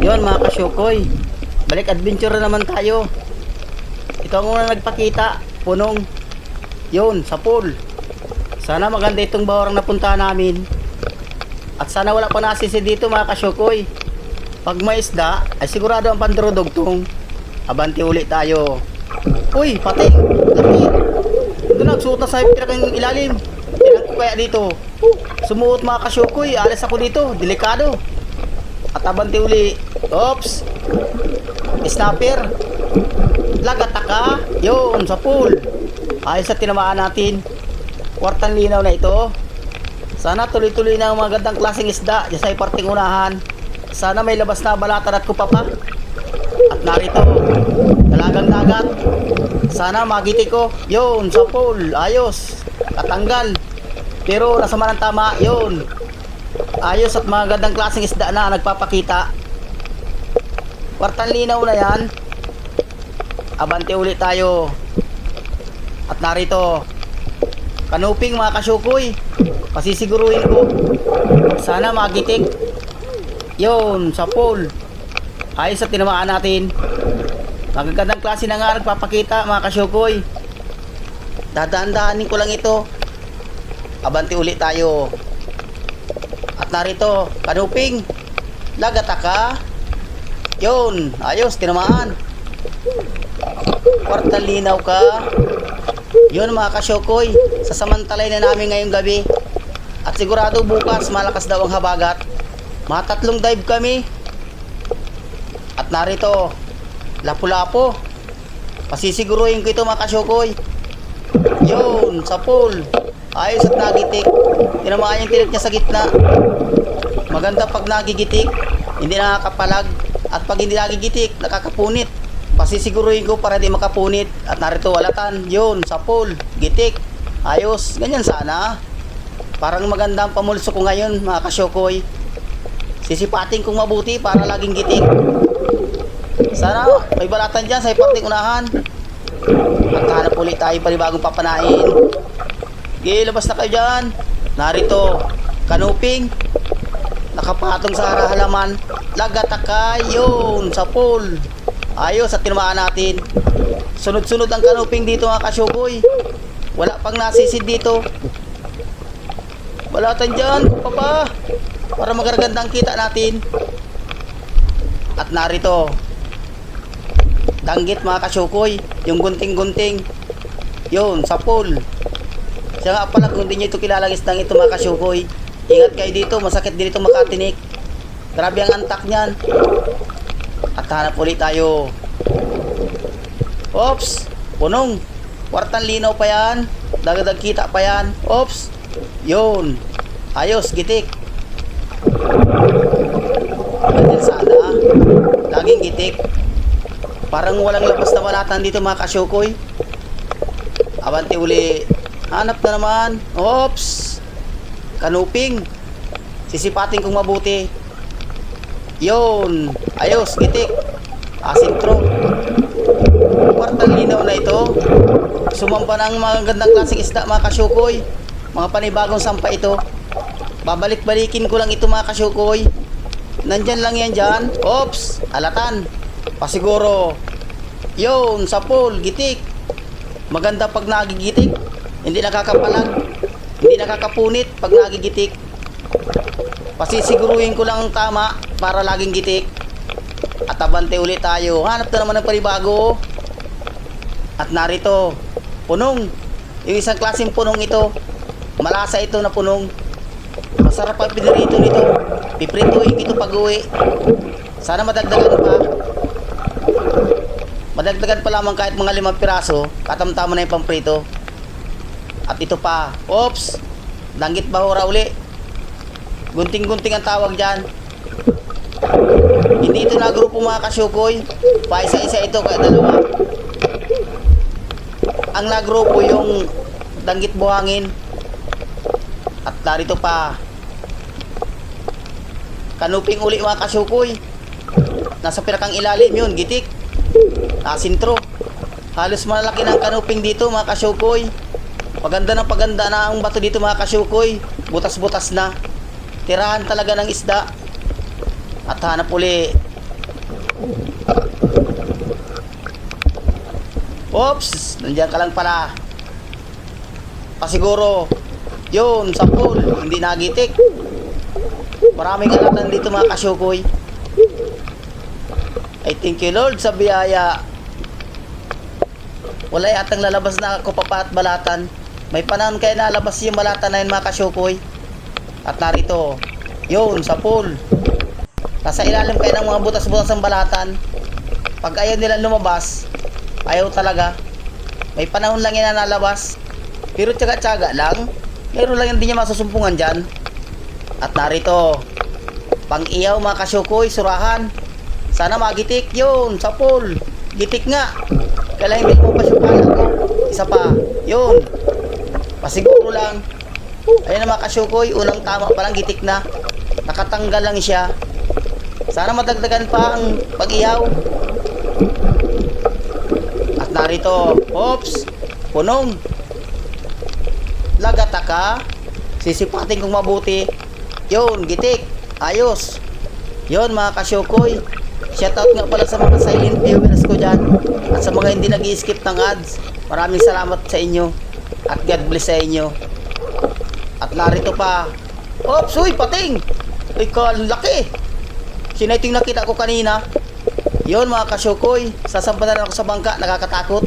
Yon mga kasyukoy, balik adventure na naman tayo. Ito ang unang nagpakita, punong yon sa pool. Sana maganda itong bahorang napunta namin. At sana wala pa nasisi dito mga kasyukoy. Pag may isda ay sigurado ang pandrodogtong. Abanti ulit tayo. Uy, pati, laki. Ito nagsuot na sa pinakang ilalim. Ilan ko kaya dito? Sumuot mga kasyukoy, alis ako dito, delikado. At abanti uli. Oops. Snapper. Lagataka. Yun, sa pool. Ayos sa tinamaan natin. Kwartang linaw na ito. Sana tuloy-tuloy na ang mga gandang klaseng isda dyan sa iparting unahan. Sana may labas na balatan at kupapa. At narito, dalagang dagat. Sana magiti ko. Yun, sa pool. Ayos. Katanggal. Pero nasa manang tama. Yun. Ayos at mga gandang klaseng isda na nagpapakita. Kwartang linaw na yan. Abante ulit tayo. At narito, kanuping mga kasyukoy. Pasisiguruhin ko. Sana magitik. Yun, sa pool. Ayos at tinamaan natin. Magagandang klase na nga nagpapakita mga kasyukoy. Dadaan-daanin ko lang ito. Abante ulit tayo. At narito, kanuping. Lagataka. Yun, ayos, tinamaan. Kwartang linaw ka. Yun mga kasyukoy, sasamantalay na namin ngayong gabi. At sigurado bukas malakas daw ang habagat. Mga 3 dive kami. At narito, lapu-lapo. Pasisiguruhin ko ito mga kasyukoy. Yun, sa pool. Ayos at nagitik. Tinamaan yung tinik niya sa gitna. Maganda pag nagigitik, hindi nakakapalag. At pag hindi nagigitik, nakakapunit. Pasisiguruhin ko para di makapunit. At narito walatan. Yun, sa pool. Gitik. Ayos. Ganyan sana. Parang maganda ang pamulso ko ngayon mga kasyukoy. Sisipatin kong mabuti para laging gitik. Sana may balatan dyan sa iparting unahan. At hanap ulit tayo panibagong papanain. Okay, labas na kayo dyan. Narito, kanuping. Nakapatong sa halaman. Lagataka. Yun, sa pool. Ayos at tinamaan natin. Sunod-sunod ang kanuping dito mga kasyukoy. Wala pang nasisid dito. Balatan dyan, papa. Para magaraganda ang kita natin. At narito, danggit mga kasyukoy. Yung gunting-gunting. Yun, sa pool. Siya nga pala kung hindi nyo ito kilalang isdang ito mga kasyukoy. Ingat kayo dito, masakit din ito makatinik. Grabe ang antak niyan. At hanap ulit tayo. Oops, punong. Kwartang linaw pa yan. Dagdag kita pa yan. Oops. Yun. Ayos, gitik. Ganyan sana. Laging gitik. Parang walang labas na balatan dito mga kasyukoy. Abante uli. Hanap na naman. Oops. Kanuping. Sisipatin kong mabuti. Yun. Ayos, gitik. Asintro. Kwartang linaw na ito. Sumampa ng mga gandang klaseng isda mga kasyukoy. Mga panibagong sampa ito. Babalik-balikin ko lang ito mga kasyukoy. Nandyan lang yan dyan. Oops. Alatan. Pasiguro. Yun, sa pool, gitik. Maganda pag nagigitik. Hindi nakakapalag. Hindi nakakapunit pag nagigitik. Pasisiguruhin ko lang ang tama para laging gitik. At abante ulit tayo. Hanap na naman ng panibago. At narito, punong. Yung isang klaseng punong ito. Malasa ito na punong. Masarap ang pinirito nito. Piprituhin ito pag uwi. Sana madagdagan pa. Madagdagan pa lamang kahit mga 5 piraso. Katamtama na yung pamprito. At ito pa. Oops. Danggit bahura uli. Gunting-gunting ang tawag dyan. Hindi ito na grupo mga kasyukoy. Paisa-isa ito kaya dalawa. Ang nagrupo yung danggit buhangin. At narito pa. Kanuping uli mga kasyukoy. Nasa pinakang ilalim yun, gitik. Asintro. Halos malaki ng kanuping dito mga kasyukoy. Paganda na ang bato dito mga kasyukoy. Butas-butas na. Tirahan talaga ng isda. At hanap uli. Oops, nandiyan ka lang pala. Pasiguro, yun, sa pool, hindi nagitik. Maraming alatan dito mga kasyukoy. I thank you Lord sa biyaya. Wala yatang lalabas na kupapa at balatan. May panahon kayo nalabas yung balatan na yun mga kasyukoy. At narito, yun, sa pool. Nasa ilalim kayo ng mga butas-butas ng balatan. Pag ayaw nila lumabas, ayaw talaga. May panahon lang yan na nalabas. Pero tsaga-tsaga lang. Meron lang hindi niya masusumpungan dyan. At narito, pang-iyaw mga kasyukoy, surahan. Sana magitik yun, sa pool. Gitik nga. Kailangan hindi mo pa siya pala. Isa pa, yun. Pasiguro lang. Ayun na mga kasyukoy, unang tama pa lang, gitik na. Nakatanggal lang siya. Sana madagdagan pa ang pag-iyaw. At narito, oops, punong. Lagata ka. Sisipatin kong mabuti. Yun, gitik. Ayos. Yun mga kasyukoy. Shoutout nga pala sa mga silent viewers ko dyan. At sa mga hindi nag-i-skip ng ads. Maraming salamat sa inyo. At God bless sa inyo. At narito pa. Oops, uy, pating. Ay, kalaki. Sinaiting nakita ko kanina. Yun mga kasyukoy. Sasampanan ako sa bangka. Nakakatakot.